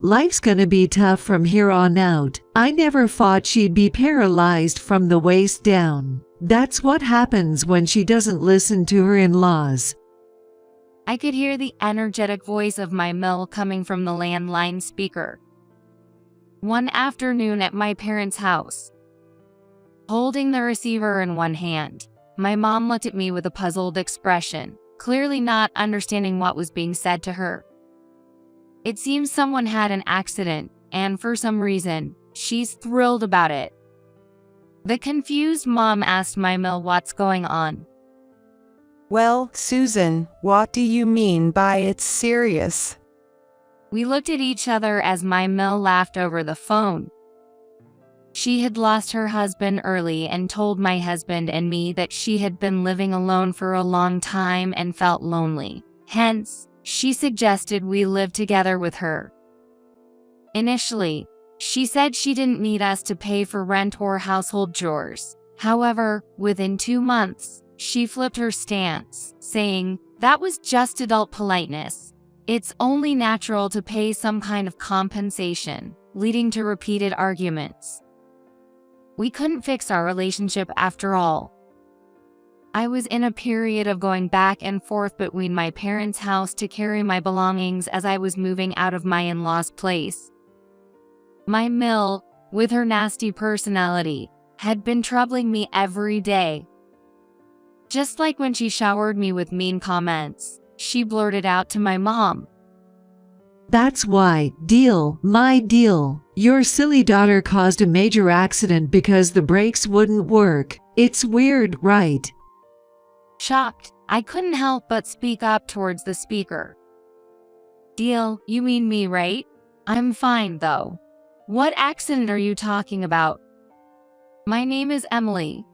Life's gonna be tough from here on out. I never thought she'd be paralyzed from the waist down. That's what happens when she doesn't listen to her in-laws." I could hear the energetic voice of my Mill coming from the landline speaker. One afternoon at my parents' house, holding the receiver in one hand, my mom looked at me with a puzzled expression, clearly not understanding what was being said to her. It seems someone had an accident, and for some reason, she's thrilled about it. The confused mom asked my Mill what's going on. "Well, Susan, what do you mean by it's serious?" We looked at each other as my Mill laughed over the phone. She had lost her husband early and told my husband and me that she had been living alone for a long time and felt lonely. Hence, she suggested we live together with her. Initially, she said she didn't need us to pay for rent or household chores. However, within 2 months, she flipped her stance, saying, "That was just adult politeness. It's only natural to pay some kind of compensation," leading to repeated arguments. We couldn't fix our relationship after all. I was in a period of going back and forth between my parents' house to carry my belongings as I was moving out of my in-laws' place. My Mill, with her nasty personality, had been troubling me every day. Just like when she showered me with mean comments, she blurted out to my mom, "That's why, my deal. Your silly daughter caused a major accident because the brakes wouldn't work. It's weird, right?" Shocked, I couldn't help but speak up towards the speaker. "Deal, you mean me, right? I'm fine, though. What accident are you talking about?" "My name is Emily.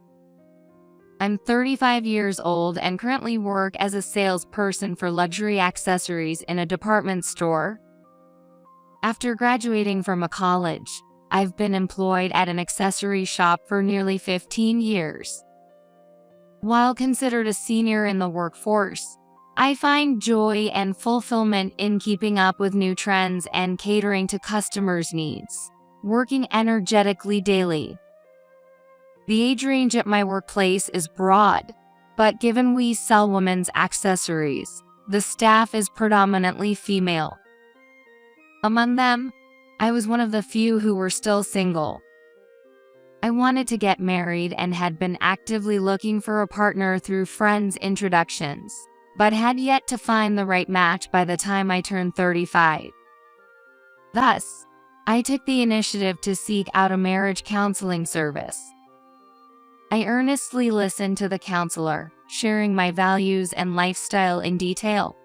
I'm 35 years old and currently work as a salesperson for luxury accessories in a department store. After graduating from a college, I've been employed at an accessory shop for nearly 15 years. While considered a senior in the workforce, I find joy and fulfillment in keeping up with new trends and catering to customers' needs, working energetically daily. The age range at my workplace is broad, but given we sell women's accessories, the staff is predominantly female. Among them, I was one of the few who were still single. I wanted to get married and had been actively looking for a partner through friends' introductions, but had yet to find the right match by the time I turned 35. Thus, I took the initiative to seek out a marriage counseling service. I earnestly listened to the counselor, sharing my values and lifestyle in detail.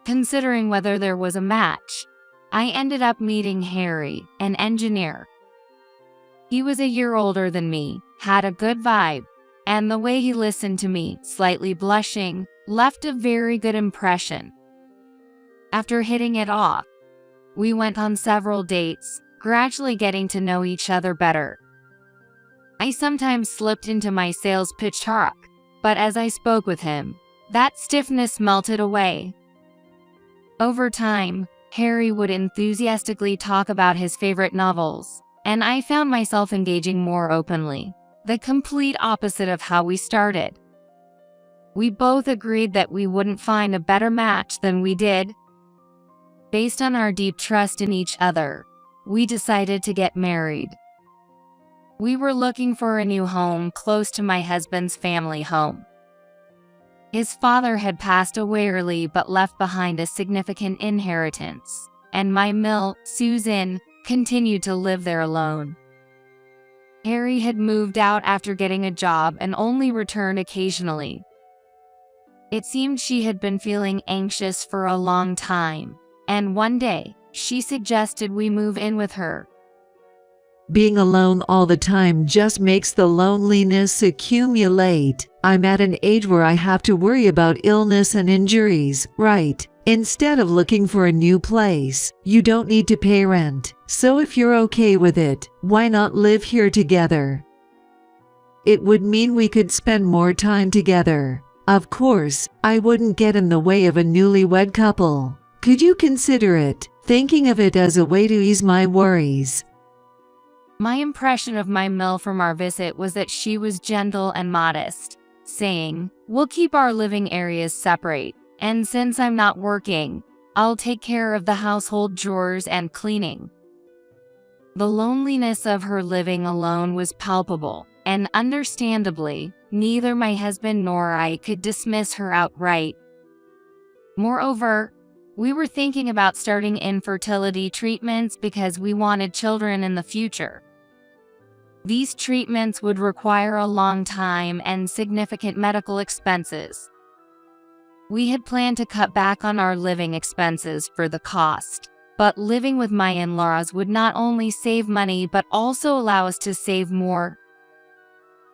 Considering whether there was a match, I ended up meeting Harry, an engineer. He was a year older than me, had a good vibe, and the way he listened to me, slightly blushing, left a very good impression. After hitting it off, we went on several dates, gradually getting to know each other better. I sometimes slipped into my sales pitch talk, but as I spoke with him, that stiffness melted away. Over time, Harry would enthusiastically talk about his favorite novels, and I found myself engaging more openly, the complete opposite of how we started. We both agreed that we wouldn't find a better match than we did. Based on our deep trust in each other, we decided to get married. We were looking for a new home close to my husband's family home. His father had passed away early but left behind a significant inheritance, and my Mill, Susan, continued to live there alone. Harry had moved out after getting a job and only returned occasionally. It seemed she had been feeling anxious for a long time, and one day, she suggested we move in with her. Being alone all the time just makes the loneliness accumulate. I'm at an age where I have to worry about illness and injuries, right? Instead of looking for a new place, you don't need to pay rent. So if you're okay with it, why not live here together? It would mean we could spend more time together. Of course, I wouldn't get in the way of a newlywed couple. Could you consider it? thinking of it as a way to ease my worries. My impression of my mill from our visit was that she was gentle and modest, saying, "We'll keep our living areas separate, and since I'm not working, I'll take care of the household chores and cleaning." The loneliness of her living alone was palpable, and understandably, neither my husband nor I could dismiss her outright. Moreover, we were thinking about starting infertility treatments because we wanted children in the future. These treatments would require a long time and significant medical expenses. We had planned to cut back on our living expenses for the cost, but living with my in-laws would not only save money but also allow us to save more.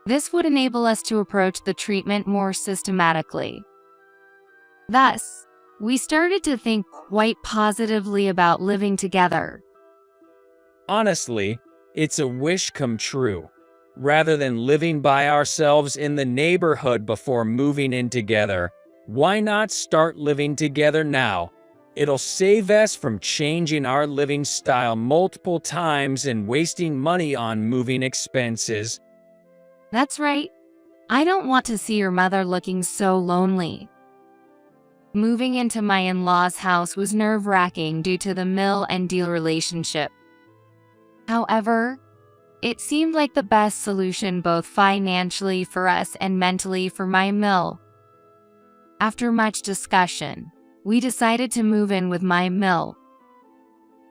This would enable us to approach the treatment more systematically. Thus, we started to think quite positively about living together. Honestly, it's a wish come true. Rather than living by ourselves in the neighborhood before moving in together, why not start living together now? It'll save us from changing our living style multiple times and wasting money on moving expenses. That's right. I don't want to see your mother looking so lonely. Moving into my in-laws' house was nerve-wracking due to the mill and deal relationship. However, it seemed like the best solution both financially for us and mentally for my mill. After much discussion, we decided to move in with my mill.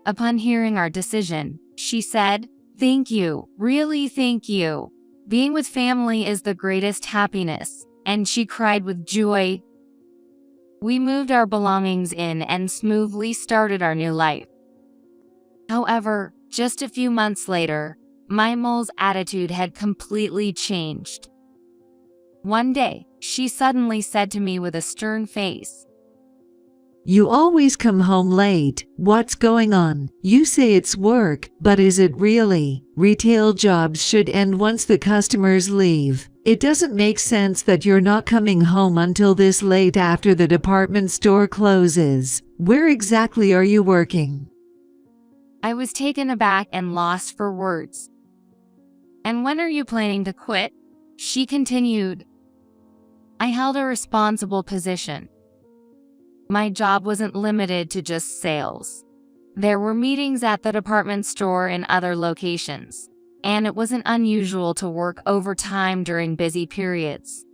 Upon hearing our decision, she said, "Thank you, really thank you. Being with family is the greatest happiness," and she cried with joy. We moved our belongings in and smoothly started our new life. However, just a few months later, my mole's attitude had completely changed. One day, she suddenly said to me with a stern face, "You always come home late. What's going on? You say it's work, but is it really? Retail jobs should end once the customers leave. It doesn't make sense that you're not coming home until this late after the department store closes. Where exactly are you working?" I was taken aback and lost for words. "And when are you planning to quit?" she continued. I held a responsible position. My job wasn't limited to just sales. There were meetings at the department store and other locations, and it wasn't unusual to work overtime during busy periods.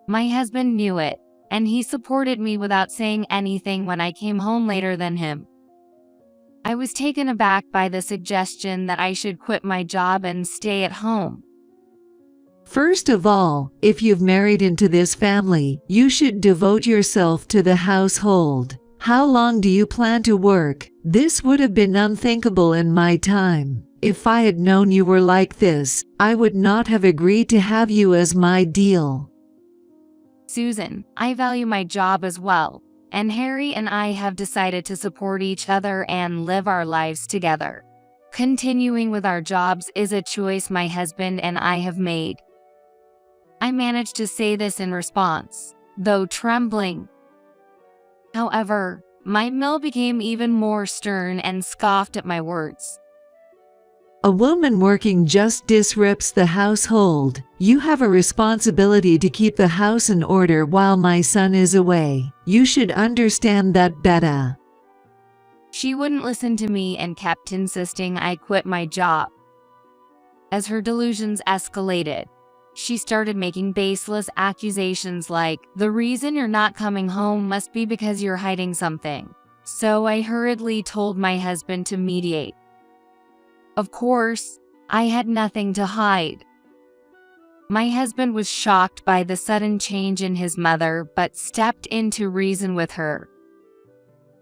My husband knew it, and he supported me without saying anything when I came home later than him. I was taken aback by the suggestion that I should quit my job and stay at home. First of all, if you've married into this family, you should devote yourself to the household. How long do you plan to work? This would have been unthinkable in my time. If I had known you were like this, I would not have agreed to have you as my deal. "Susan, I value my job as well, and Harry and I have decided to support each other and live our lives together. Continuing with our jobs is a choice my husband and I have made." I managed to say this in response, though trembling. However, my mill became even more stern and scoffed at my words. "A woman working just disrupts the household. You have a responsibility to keep the house in order while my son is away. You should understand that better." She wouldn't listen to me and kept insisting I quit my job. As her delusions escalated, she started making baseless accusations like, "The reason you're not coming home must be because you're hiding something." So I hurriedly told my husband to mediate. Of course, I had nothing to hide. My husband was shocked by the sudden change in his mother but stepped in to reason with her.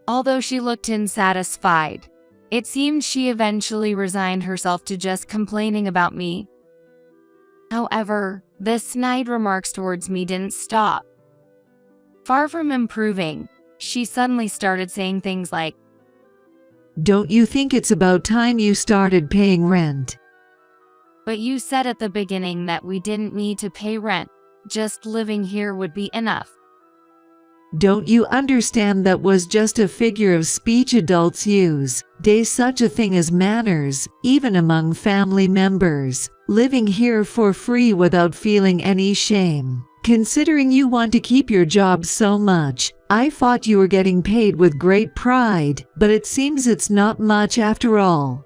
Although she looked unsatisfied, it seemed she eventually resigned herself to just complaining about me. However, the snide remarks towards me didn't stop. Far from improving, she suddenly started saying things like, "Don't you think it's about time you started paying rent?" "But you said at the beginning that we didn't need to pay rent, just living here would be enough." Don't you understand that was just a figure of speech adults use? There's such a thing as manners, even among family members. Living here for free without feeling any shame. Considering you want to keep your job so much, I thought you were getting paid with great pride, but it seems it's not much after all.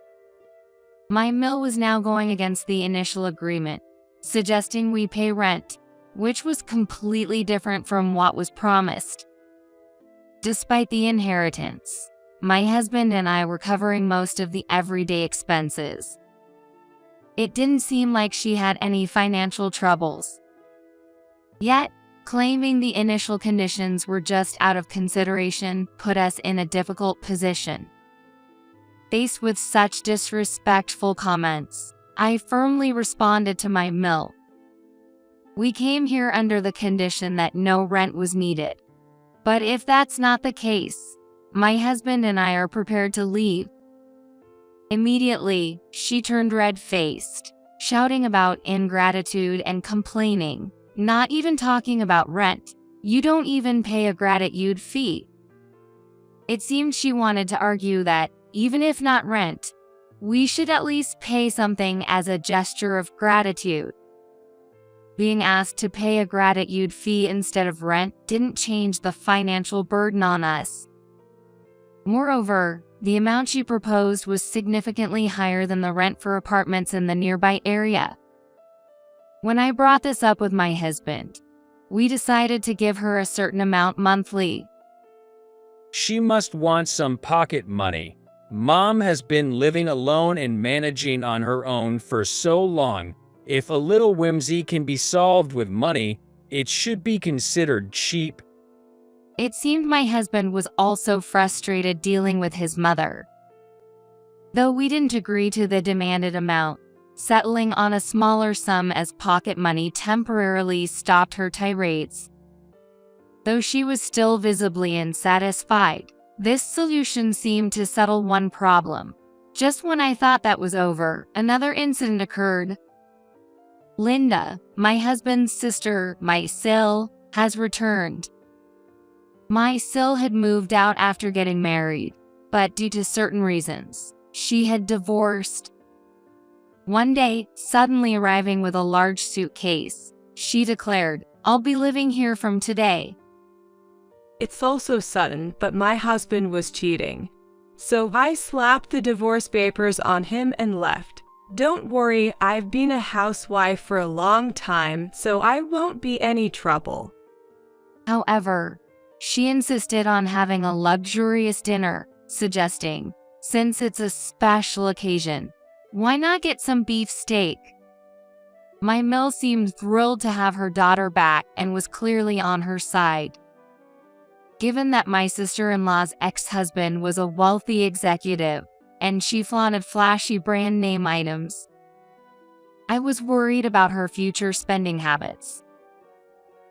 My mill was now going against the initial agreement, suggesting we pay rent, which was completely different from what was promised. Despite the inheritance, my husband and I were covering most of the everyday expenses. It didn't seem like she had any financial troubles. Yet, claiming the initial conditions were just out of consideration put us in a difficult position. Faced with such disrespectful comments, I firmly responded to my mill. We came here under the condition that no rent was needed. But if that's not the case, my husband and I are prepared to leave. Immediately, she turned red-faced, shouting about ingratitude and complaining, not even talking about rent. You don't even pay a gratitude fee. It seemed she wanted to argue that, even if not rent, we should at least pay something as a gesture of gratitude. Being asked to pay a gratitude fee instead of rent didn't change the financial burden on us. Moreover, the amount she proposed was significantly higher than the rent for apartments in the nearby area. When I brought this up with my husband, we decided to give her a certain amount monthly. She must want some pocket money. Mom has been living alone and managing on her own for so long. If a little whimsy can be solved with money, it should be considered cheap. It seemed my husband was also frustrated dealing with his mother. Though we didn't agree to the demanded amount, settling on a smaller sum as pocket money temporarily stopped her tirades. Though she was still visibly unsatisfied, this solution seemed to settle one problem. Just when I thought that was over, another incident occurred. Linda, my husband's sister, my Sil, has returned. My Sil had moved out after getting married, but due to certain reasons, she had divorced. One day, suddenly arriving with a large suitcase, she declared, "I'll be living here from today." It's also sudden, but my husband was cheating. So I slapped the divorce papers on him and left. Don't worry, I've been a housewife for a long time, so I won't be any trouble. However, she insisted on having a luxurious dinner, suggesting, since it's a special occasion, why not get some beef steak? My mill seemed thrilled to have her daughter back and was clearly on her side. Given that my sister-in-law's ex-husband was a wealthy executive, and she flaunted flashy brand name items, I was worried about her future spending habits.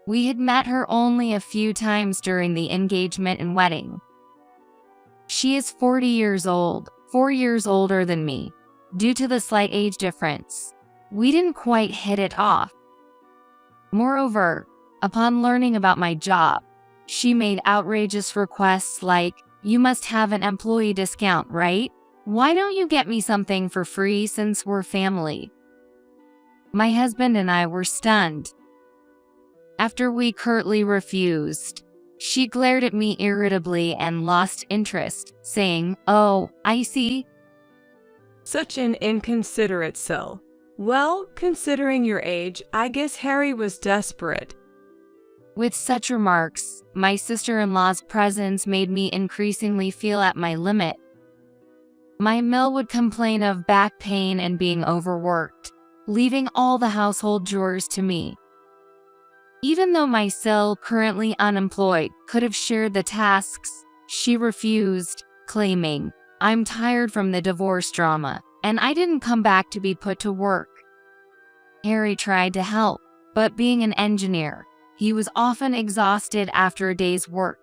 We had met her only a few times during the engagement and wedding. She is 40 years old, 4 years older than me. Due to the slight age difference, we didn't quite hit it off. Moreover, upon learning about my job, she made outrageous requests like, "You must have an employee discount, right? Why don't you get me something for free since we're family?" My husband and I were stunned. After we curtly refused, she glared at me irritably and lost interest, saying, "Oh, I see. Such an inconsiderate Sil. Well, considering your age, I guess Harry was desperate." With such remarks, my sister-in-law's presence made me increasingly feel at my limit. My mill would complain of back pain and being overworked, leaving all the household chores to me. Even though my Sil, currently unemployed, could have shared the tasks, she refused, claiming, "I'm tired from the divorce drama, and I didn't come back to be put to work." Harry tried to help, but being an engineer, he was often exhausted after a day's work.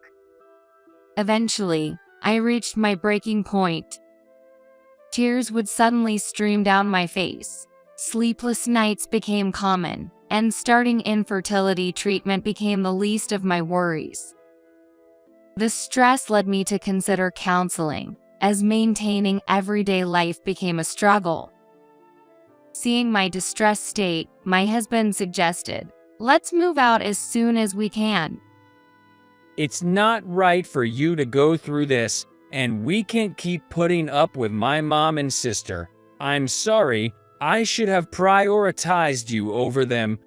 Eventually, I reached my breaking point. Tears would suddenly stream down my face. Sleepless nights became common, and starting infertility treatment became the least of my worries. The stress led me to consider counseling, as maintaining everyday life became a struggle. Seeing my distressed state, my husband suggested, "Let's move out as soon as we can." It's not right for you to go through this, and we can't keep putting up with my mom and sister. I'm sorry, I should have prioritized you over them.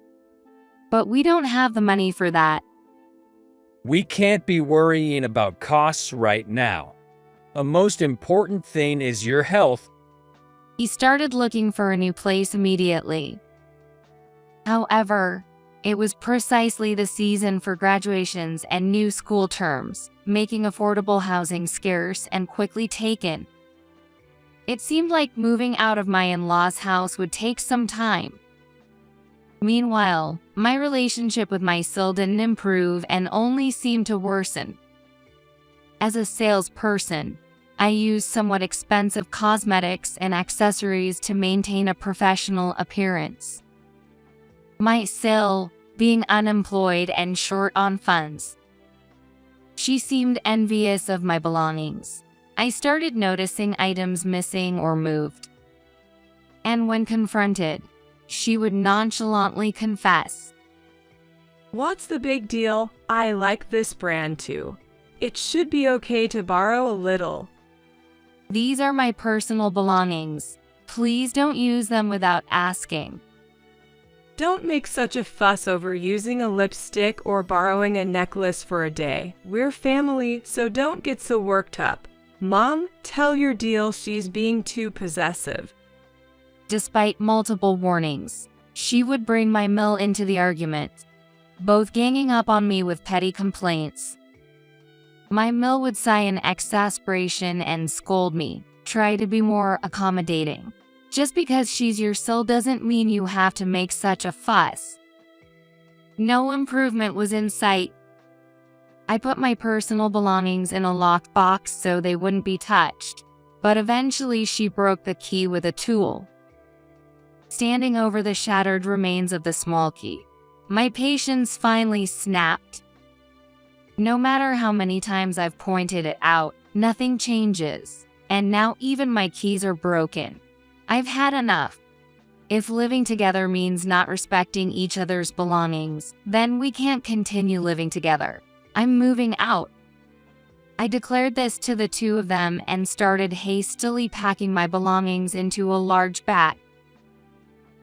But we don't have the money for that. We can't be worrying about costs right now. A most important thing is your health. He started looking for a new place immediately. However, it was precisely the season for graduations and new school terms, making affordable housing scarce and quickly taken. It seemed like moving out of my in-laws' house would take some time. Meanwhile, my relationship with my SIL didn't improve and only seemed to worsen. As a salesperson, I used somewhat expensive cosmetics and accessories to maintain a professional appearance. My SIL, being unemployed and short on funds, she seemed envious of my belongings. I started noticing items missing or moved. And when confronted, she would nonchalantly confess, What's the big deal? I like this brand too. It should be okay to borrow a little. "These are my personal belongings. Please don't use them without asking." Don't make such a fuss over using a lipstick or borrowing a necklace for a day. We're family, so don't get so worked up. Mom, tell your deal she's being too possessive. Despite multiple warnings, she would bring my mill into the argument, both ganging up on me with petty complaints. My mill would sigh in exasperation and scold me, try to be more accommodating. Just because she's your SIL doesn't mean you have to make such a fuss. No improvement was in sight. I put my personal belongings in a locked box so they wouldn't be touched, but eventually she broke the key with a tool. Standing over the shattered remains of the small key, my patience finally snapped. No matter how many times I've pointed it out, nothing changes, and now even my keys are broken. I've had enough. If living together means not respecting each other's belongings, then we can't continue living together. I'm moving out. I declared this to the two of them and started hastily packing my belongings into a large bag.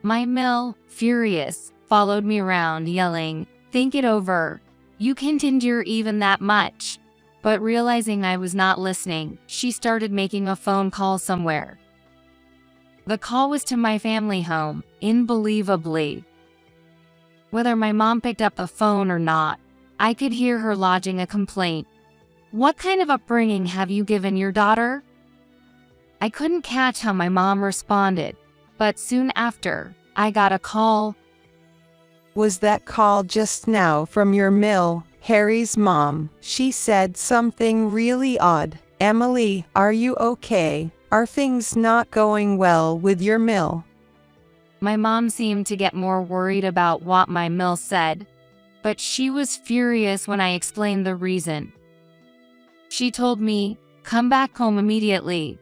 My mill, furious, followed me around, yelling, "Think it over. You can't endure even that much." But realizing I was not listening, she started making a phone call somewhere. The call was to my family home, unbelievably. Whether my mom picked up the phone or not, I could hear her lodging a complaint. "What kind of upbringing have you given your daughter?" I couldn't catch how my mom responded, but soon after, I got a call. Was that call just now from your mill, Harry's mom? She said something really odd. Emily, are you okay? Are things not going well with your mill? My mom seemed to get more worried about what my mill said, but she was furious when I explained the reason. She told me, "Come back home immediately."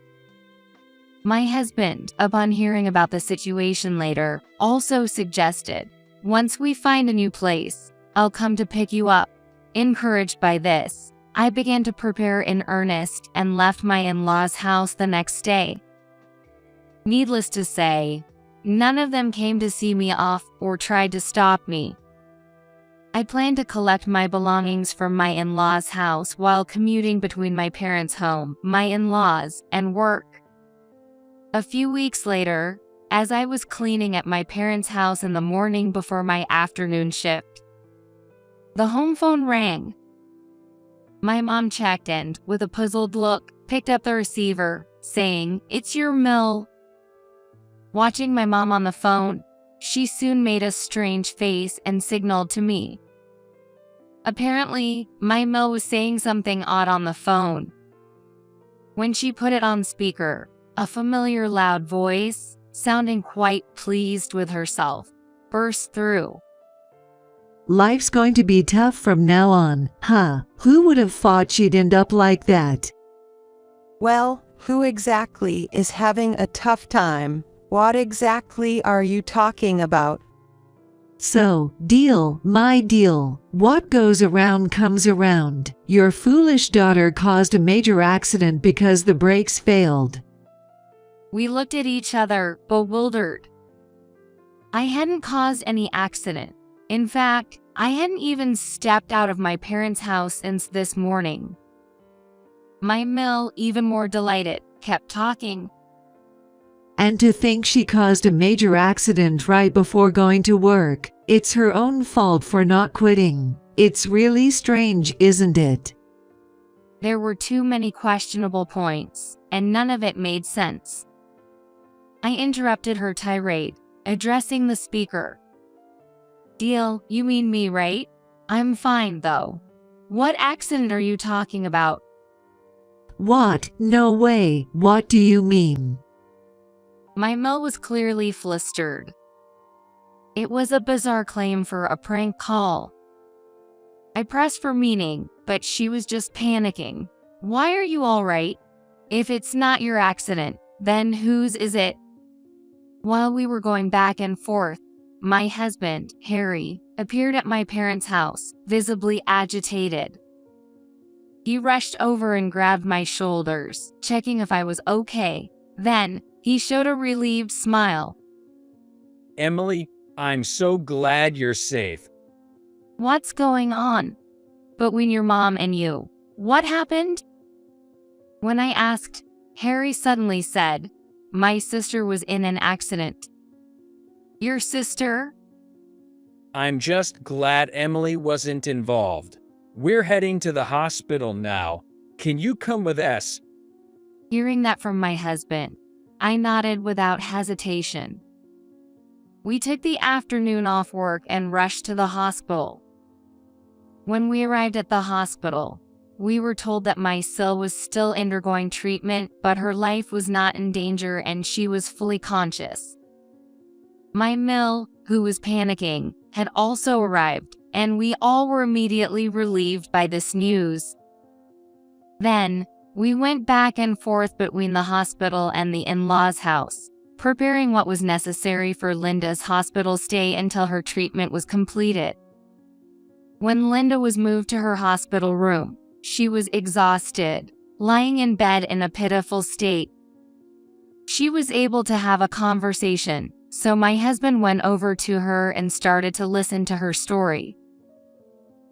My husband, upon hearing about the situation later, also suggested, "Once we find a new place, I'll come to pick you up." Encouraged by this, I began to prepare in earnest and left my in-laws' house the next day. Needless to say, none of them came to see me off or tried to stop me. I planned to collect my belongings from my in-laws' house while commuting between my parents' home, my in-laws, and work. A few weeks later, as I was cleaning at my parents' house in the morning before my afternoon shift, the home phone rang. My mom checked and, with a puzzled look, picked up the receiver, saying, "It's your mill." Watching my mom on the phone, she soon made a strange face and signaled to me. Apparently, my mill was saying something odd on the phone. When she put it on speaker, a familiar loud voice, sounding quite pleased with herself, burst through. Life's going to be tough from now on, huh? Who would have thought she'd end up like that? Well, who exactly is having a tough time? What exactly are you talking about? So, deal, my deal. What goes around comes around. Your foolish daughter caused a major accident because the brakes failed. We looked at each other, bewildered. I hadn't caused any accident. In fact, I hadn't even stepped out of my parents' house since this morning. My Mill, even more delighted, kept talking. And to think she caused a major accident right before going to work. It's her own fault for not quitting. It's really strange, isn't it? There were too many questionable points, and none of it made sense. I interrupted her tirade, addressing the speaker. Deal, you mean me, right? I'm fine, though. What accident are you talking about? What? No way. What do you mean? My Mill was clearly flustered. It was a bizarre claim for a prank call. I pressed for meaning, but she was just panicking. Why are you all right? If it's not your accident, then whose is it? While we were going back and forth, my husband, Harry, appeared at my parents' house, visibly agitated. He rushed over and grabbed my shoulders, checking if I was okay. Then, he showed a relieved smile. Emily, I'm so glad you're safe. What's going on? Between your mom and you, what happened? When I asked, Harry suddenly said, my sister was in an accident. Your sister? I'm just glad Emily wasn't involved. We're heading to the hospital now. Can you come with us? Hearing that from my husband, I nodded without hesitation. We took the afternoon off work and rushed to the hospital. When we arrived at the hospital, we were told that my Sil was still undergoing treatment, but her life was not in danger and she was fully conscious. My Mill, who was panicking, had also arrived, and we all were immediately relieved by this news. Then, we went back and forth between the hospital and the in-laws' house, preparing what was necessary for Linda's hospital stay until her treatment was completed. When Linda was moved to her hospital room, she was exhausted, lying in bed in a pitiful state. She was able to have a conversation, so my husband went over to her and started to listen to her story.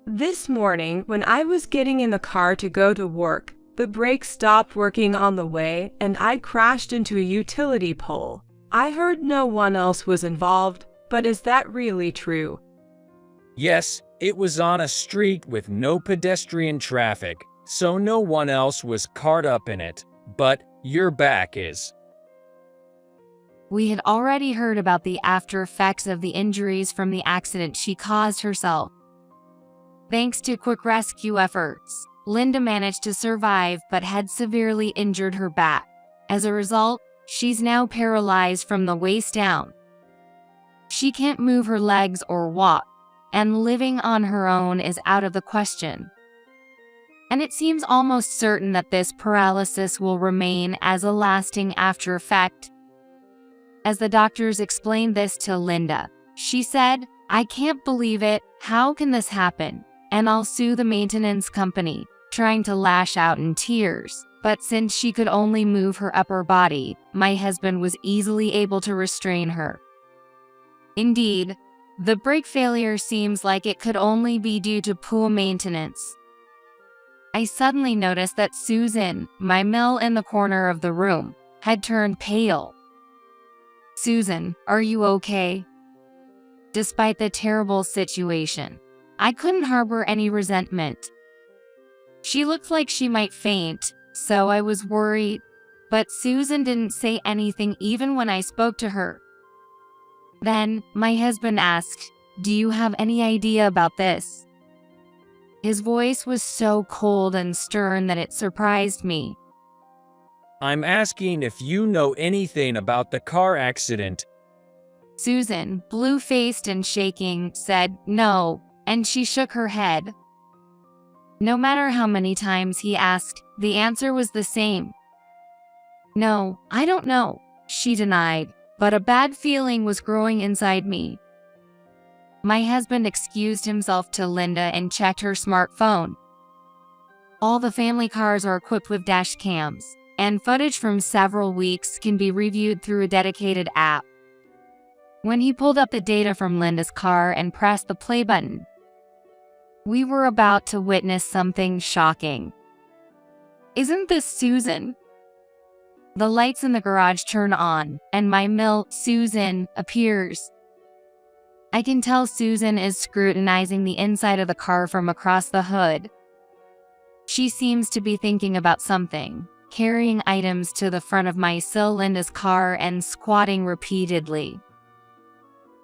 This morning, when I was getting in the car to go to work, the brakes stopped working on the way and I crashed into a utility pole. I heard no one else was involved, but is that really true? Yes, it was on a street with no pedestrian traffic, so no one else was caught up in it, but your back is. We had already heard about the after effects of the injuries from the accident she caused herself. Thanks to quick rescue efforts, Linda managed to survive but had severely injured her back. As a result, she's now paralyzed from the waist down. She can't move her legs or walk, and living on her own is out of the question. And it seems almost certain that this paralysis will remain as a lasting after effect. As the doctors explained this to Linda, she said, I can't believe it, how can this happen? And I'll sue the maintenance company, trying to lash out in tears. But since she could only move her upper body, my husband was easily able to restrain her. Indeed, the brake failure seems like it could only be due to poor maintenance. I suddenly noticed that Susan, my Mill in the corner of the room, had turned pale. Susan, are you okay? Despite the terrible situation, I couldn't harbor any resentment. She looked like she might faint, so I was worried, but Susan didn't say anything even when I spoke to her. Then, my husband asked, do you have any idea about this? His voice was so cold and stern that it surprised me. I'm asking if you know anything about the car accident. Susan, blue-faced and shaking, said, no, and she shook her head. No matter how many times he asked, the answer was the same. No, I don't know, she denied, but a bad feeling was growing inside me. My husband excused himself to Linda and checked her smartphone. All the family cars are equipped with dash cams, and footage from several weeks can be reviewed through a dedicated app. When he pulled up the data from Linda's car and pressed the play button, we were about to witness something shocking. Isn't this Susan? The lights in the garage turn on, and my Susan appears. I can tell Susan is scrutinizing the inside of the car from across the hood. She seems to be thinking about something, carrying items to the front of my Linda's car and squatting repeatedly.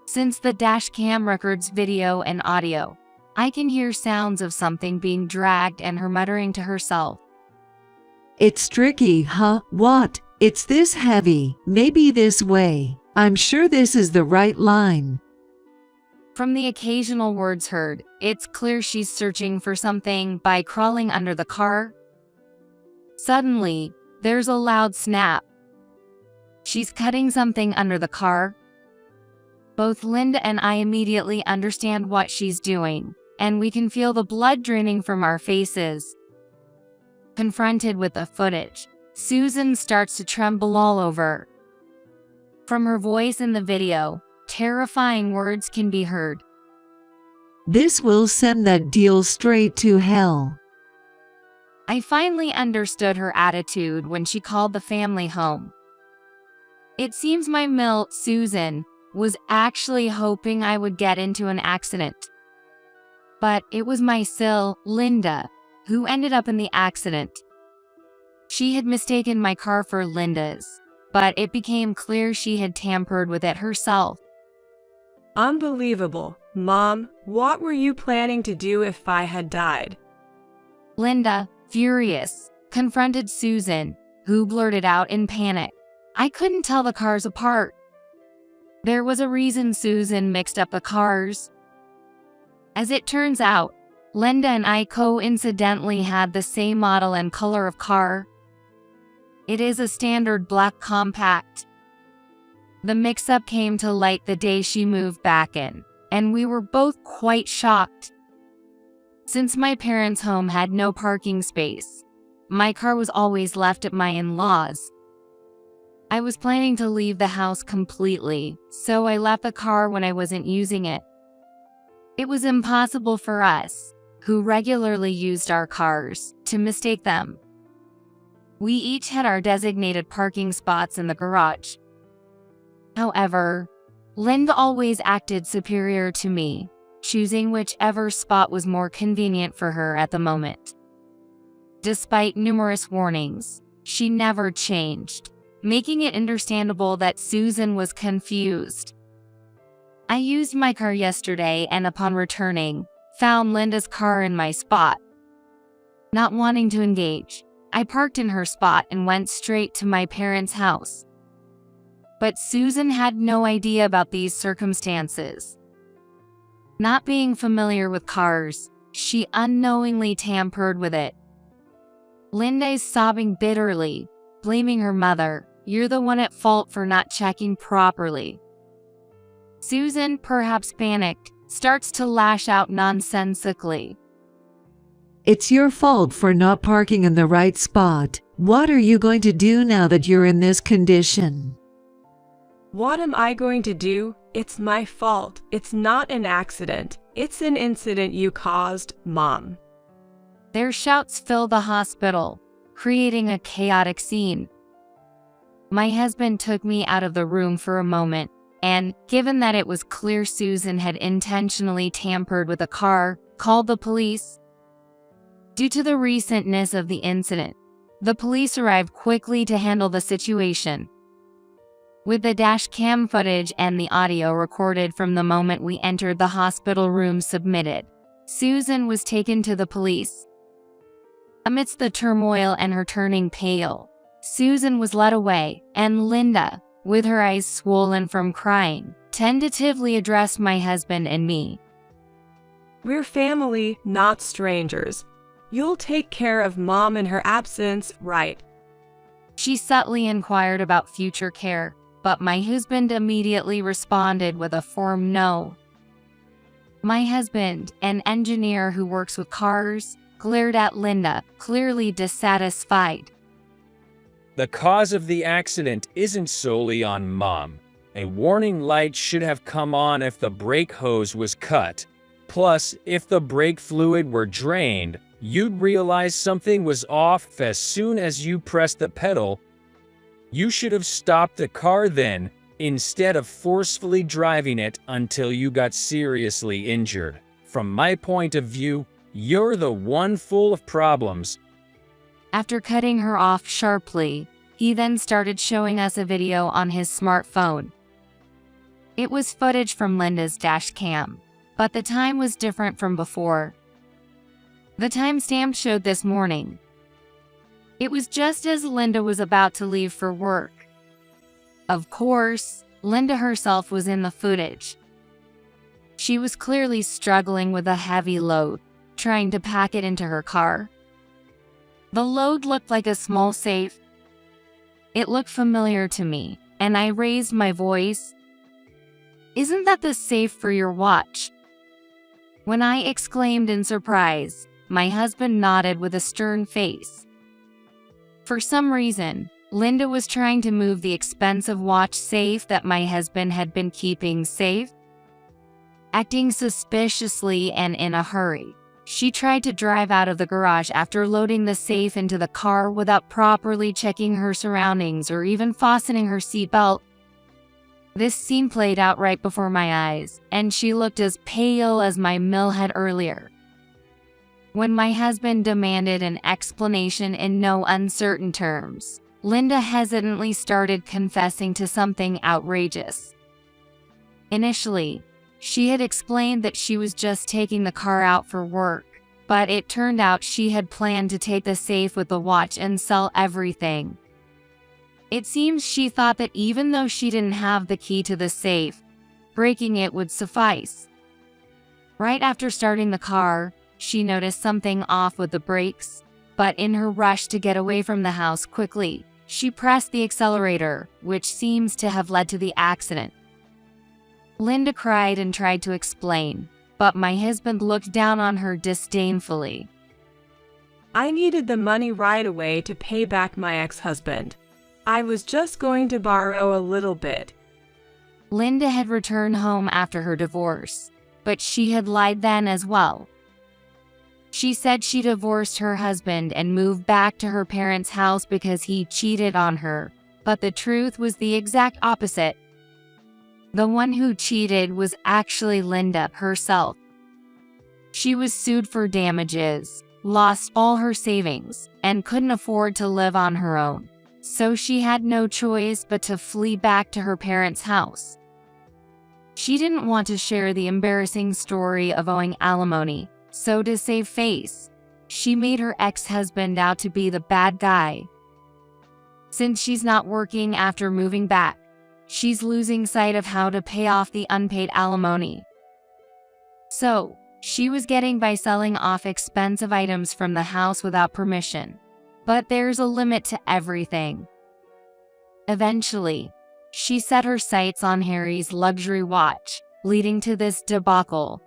Since the dash cam records video and audio, I can hear sounds of something being dragged and her muttering to herself. It's tricky, huh? What? It's this heavy. Maybe this way. I'm sure this is the right line. From the occasional words heard, it's clear she's searching for something by crawling under the car. Suddenly, there's a loud snap. She's cutting something under the car. Both Linda and I immediately understand what she's doing, and we can feel the blood draining from our faces. Confronted with the footage, Susan starts to tremble all over. From her voice in the video, terrifying words can be heard. This will send that deal straight to hell. I finally understood her attitude when she called the family home. It seems my Susan was actually hoping I would get into an accident. But it was my Linda, who ended up in the accident. She had mistaken my car for Linda's, but it became clear she had tampered with it herself. Unbelievable. Mom, what were you planning to do if I had died? Linda, furious, confronted Susan, who blurted out in panic, I couldn't tell the cars apart. There was a reason Susan mixed up the cars. As it turns out, Linda and I coincidentally had the same model and color of car. It is a standard black compact. The mix-up came to light the day she moved back in, and we were both quite shocked. Since my parents' home had no parking space, my car was always left at my in-laws. I was planning to leave the house completely, so I left the car when I wasn't using it. It was impossible for us, who regularly used our cars, to mistake them. We each had our designated parking spots in the garage. However, Linda always acted superior to me, choosing whichever spot was more convenient for her at the moment. Despite numerous warnings, she never changed, making it understandable that Susan was confused. I used my car yesterday and upon returning, found Linda's car in my spot. Not wanting to engage, I parked in her spot and went straight to my parents' house. But Susan had no idea about these circumstances. Not being familiar with cars, she unknowingly tampered with it. Linda is sobbing bitterly, blaming her mother. You're the one at fault for not checking properly. Susan, perhaps panicked, starts to lash out nonsensically. It's your fault for not parking in the right spot. What are you going to do now that you're in this condition? What am I going to do? It's my fault. It's not an accident. It's an incident you caused, Mom. Their shouts fill the hospital, creating a chaotic scene. My husband took me out of the room for a moment, and, given that it was clear Susan had intentionally tampered with a car, called the police. Due to the recentness of the incident, the police arrived quickly to handle the situation. With the dash cam footage and the audio recorded from the moment we entered the hospital room submitted, Susan was taken to the police. Amidst the turmoil and her turning pale, Susan was led away, and Linda, with her eyes swollen from crying, tentatively addressed my husband and me. We're family, not strangers. You'll take care of Mom in her absence, right? She subtly inquired about future care, but my husband immediately responded with a firm no. My husband, an engineer who works with cars, glared at Linda, clearly dissatisfied. The cause of the accident isn't solely on Mom. A warning light should have come on if the brake hose was cut. Plus, if the brake fluid were drained, you'd realize something was off as soon as you pressed the pedal. You should have stopped the car then, instead of forcefully driving it until you got seriously injured. From my point of view, you're the one full of problems. After cutting her off sharply, he then started showing us a video on his smartphone. It was footage from Linda's dash cam, but the time was different from before. The timestamp showed this morning. It was just as Linda was about to leave for work. Of course, Linda herself was in the footage. She was clearly struggling with a heavy load, trying to pack it into her car. The load looked like a small safe. It looked familiar to me, and I raised my voice. "Isn't that the safe for your watch?" When I exclaimed in surprise, my husband nodded with a stern face. For some reason, Linda was trying to move the expensive watch safe that my husband had been keeping safe. Acting suspiciously and in a hurry, she tried to drive out of the garage after loading the safe into the car without properly checking her surroundings or even fastening her seatbelt. This scene played out right before my eyes, and she looked as pale as my mill had earlier. When my husband demanded an explanation in no uncertain terms, Linda hesitantly started confessing to something outrageous. Initially, she had explained that she was just taking the car out for work, but it turned out she had planned to take the safe with the watch and sell everything. It seems she thought that even though she didn't have the key to the safe, breaking it would suffice. Right after starting the car, she noticed something off with the brakes, but in her rush to get away from the house quickly, she pressed the accelerator, which seems to have led to the accident. Linda cried and tried to explain, but my husband looked down on her disdainfully. I needed the money right away to pay back my ex-husband. I was just going to borrow a little bit. Linda had returned home after her divorce, but she had lied then as well. She said she divorced her husband and moved back to her parents' house because he cheated on her, but the truth was the exact opposite. The one who cheated was actually Linda herself. She was sued for damages, lost all her savings, and couldn't afford to live on her own, so she had no choice but to flee back to her parents' house. She didn't want to share the embarrassing story of owing alimony, so to save face, she made her ex-husband out to be the bad guy. Since she's not working after moving back, she's losing sight of how to pay off the unpaid alimony. So, she was getting by selling off expensive items from the house without permission. But there's a limit to everything. Eventually, she set her sights on Harry's luxury watch, leading to this debacle.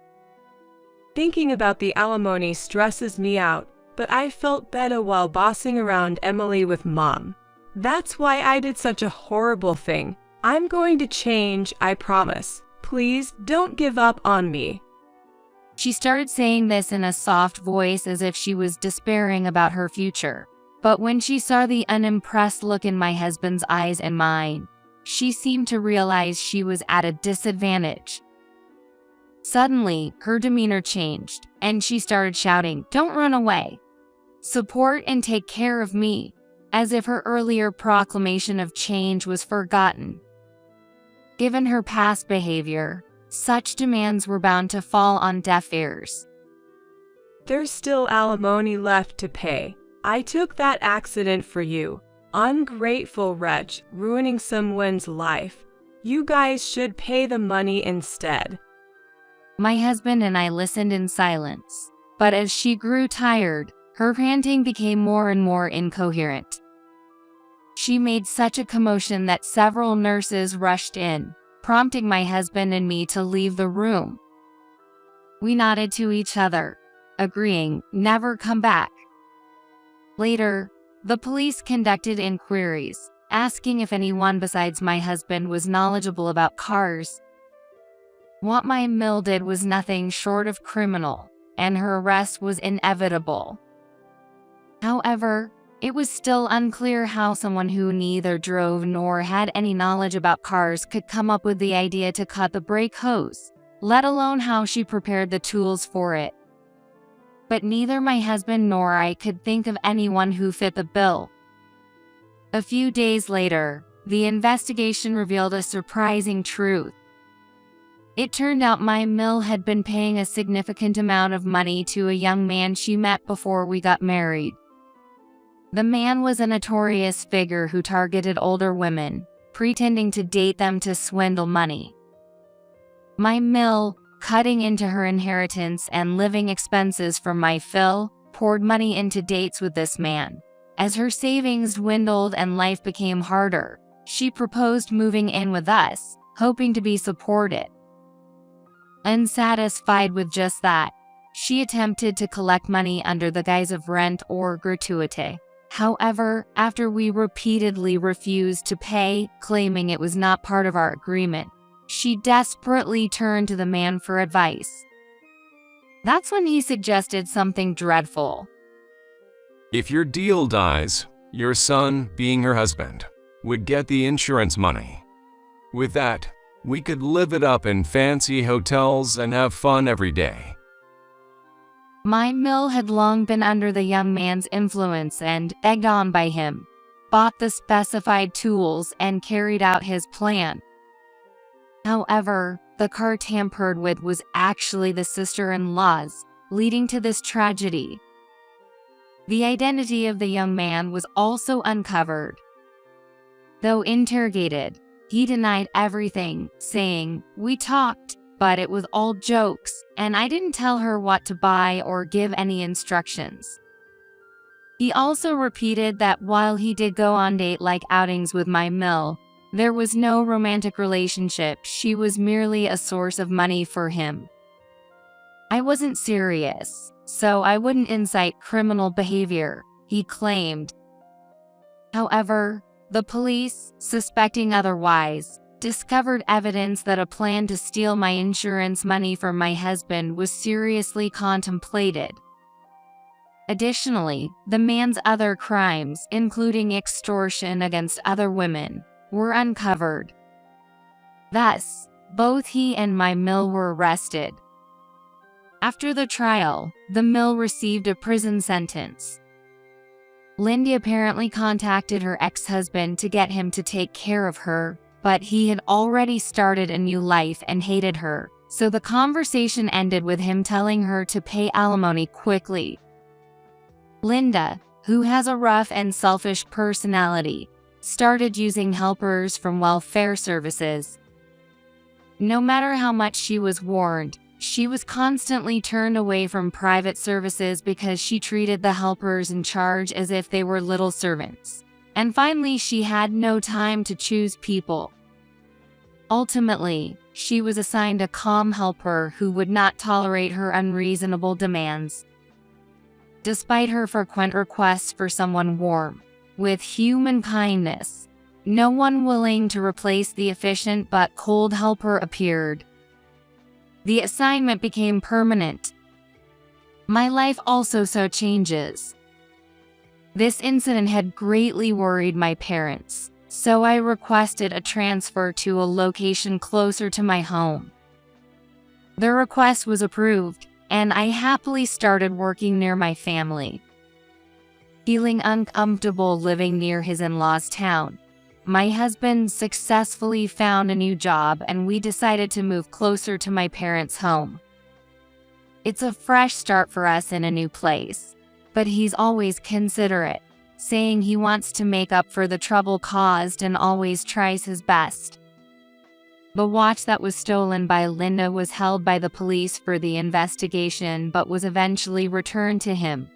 Thinking about the alimony stresses me out, but I felt better while bossing around Emily with Mom. That's why I did such a horrible thing. I'm going to change, I promise. Please don't give up on me. She started saying this in a soft voice as if she was despairing about her future. But when she saw the unimpressed look in my husband's eyes and mine, she seemed to realize she was at a disadvantage. Suddenly, her demeanor changed, and she started shouting, "Don't run away! Support and take care of me," as if her earlier proclamation of change was forgotten. Given her past behavior, such demands were bound to fall on deaf ears. There's still alimony left to pay. I took that accident for you. Ungrateful wretch, ruining someone's life. You guys should pay the money instead. My husband and I listened in silence, but as she grew tired, her panting became more and more incoherent. She made such a commotion that several nurses rushed in, prompting my husband and me to leave the room. We nodded to each other, agreeing, never come back. Later, the police conducted inquiries, asking if anyone besides my husband was knowledgeable about cars. What my mill did was nothing short of criminal, and her arrest was inevitable. However, it was still unclear how someone who neither drove nor had any knowledge about cars could come up with the idea to cut the brake hose, let alone how she prepared the tools for it. But neither my husband nor I could think of anyone who fit the bill. A few days later, the investigation revealed a surprising truth. It turned out my mill had been paying a significant amount of money to a young man she met before we got married. The man was a notorious figure who targeted older women, pretending to date them to swindle money. My mill, cutting into her inheritance and living expenses from my fill, poured money into dates with this man. As her savings dwindled and life became harder, she proposed moving in with us, hoping to be supported. Unsatisfied with just that, she attempted to collect money under the guise of rent or gratuity. However, after we repeatedly refused to pay, claiming it was not part of our agreement, she desperately turned to the man for advice. That's when he suggested something dreadful. If your deal dies, your son, being her husband, would get the insurance money. With that, we could live it up in fancy hotels and have fun every day. My mill had long been under the young man's influence and, egged on by him, bought the specified tools and carried out his plan. However, the car tampered with was actually the sister-in-law's, leading to this tragedy. The identity of the young man was also uncovered. Though interrogated, he denied everything, saying, "We talked, but it was all jokes, and I didn't tell her what to buy or give any instructions." He also repeated that while he did go on date-like outings with my mill, there was no romantic relationship. She was merely a source of money for him. I wasn't serious, so I wouldn't incite criminal behavior, he claimed. However, the police, suspecting otherwise, discovered evidence that a plan to steal my insurance money from my husband was seriously contemplated. Additionally, the man's other crimes, including extortion against other women, were uncovered. Thus, both he and my mill were arrested. After the trial, the mill received a prison sentence. Lindy apparently contacted her ex-husband to get him to take care of her, but he had already started a new life and hated her, so the conversation ended with him telling her to pay alimony quickly. Linda, who has a rough and selfish personality, started using helpers from welfare services. No matter how much she was warned, she was constantly turned away from private services because she treated the helpers in charge as if they were little servants. And finally, she had no time to choose people. Ultimately, she was assigned a calm helper who would not tolerate her unreasonable demands. Despite her frequent requests for someone warm, with human kindness, no one willing to replace the efficient but cold helper appeared. The assignment became permanent. My life also saw changes. This incident had greatly worried my parents, so I requested a transfer to a location closer to my home. The request was approved, and I happily started working near my family. Feeling uncomfortable living near his in-laws' town, my husband successfully found a new job and we decided to move closer to my parents' home. It's a fresh start for us in a new place, but he's always considerate, saying he wants to make up for the trouble caused and always tries his best. The watch that was stolen by Linda was held by the police for the investigation but was eventually returned to him.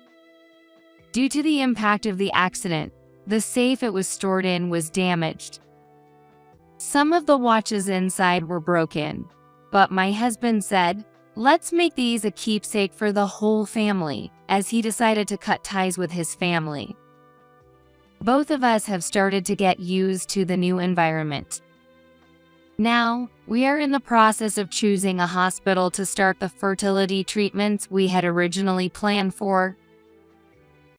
Due to the impact of the accident, the safe it was stored in was damaged. Some of the watches inside were broken, but my husband said, "Let's make these a keepsake for the whole family," as he decided to cut ties with his family. Both of us have started to get used to the new environment. Now, we are in the process of choosing a hospital to start the fertility treatments we had originally planned for.